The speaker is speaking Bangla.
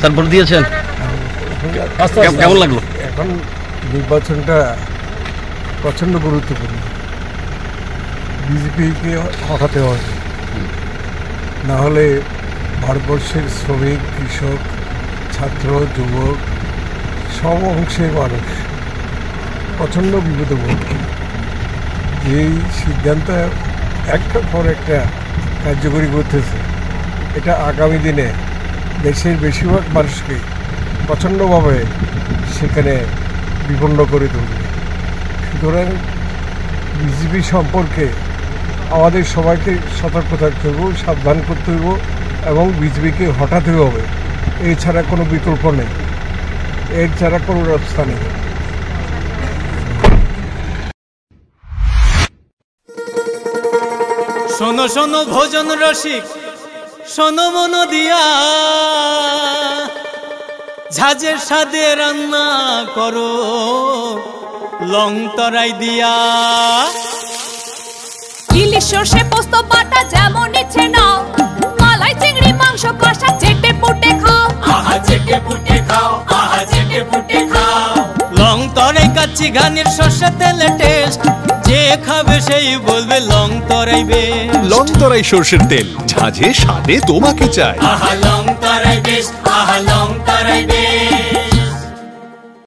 তারপর দিয়েছেন, কেমন লাগলো? এখন নির্বাচনটা প্রচণ্ড গুরুত্বপূর্ণ। বিজেপিকে হটাতে হবে, না হলে ভারতবর্ষের শ্রমিক, কৃষক, ছাত্র, যুবক সব অংশের মানুষ প্রচণ্ড বিপদে পড়বে। যেই সিদ্ধান্ত একটার পর একটা কার্যকরী করতেছে, এটা আগামী দিনে দেশের বেশিরভাগ মানুষকে প্রচণ্ডভাবে সেখানে বিপন্ন করে তুলবে। সুতরাং বিজেপি সম্পর্কে আমাদের সবাইকে সতর্ক থাকতে হবে, সাবধান করতে হবে এবং বিজেপিকে হটাতে হবে। এছাড়া কোনো বিকল্প নেই, এর ছাড়া কোনো রাস্তা নেই। শোনো শোনো ভোজন রসিক, শোনো মন দিয়া, ঝাঁঝের স্বাদে রান্না করো লং তরাই দিয়া। ইলিশ সর্ষে পোস্ত বাটা যেমন ইচ্ছে নাও, মালাই চিংড়ি মাংস কষা চেটে পুটে খাও, আহা চেটে পুটে খাও, আহা চেটে পুটে খাও। লং তরাই কাচ্চি ঘানির সর্ষে তেলে টেস্ট, যে খাবে সেই বলবে লং তরাই বেশ। লং তরাই সর্ষের তেল, ঝাঁঝে স্বাদে তোমাকে চাই। আহা লং তরাই বেশ, আহা লং তরাই বেশ।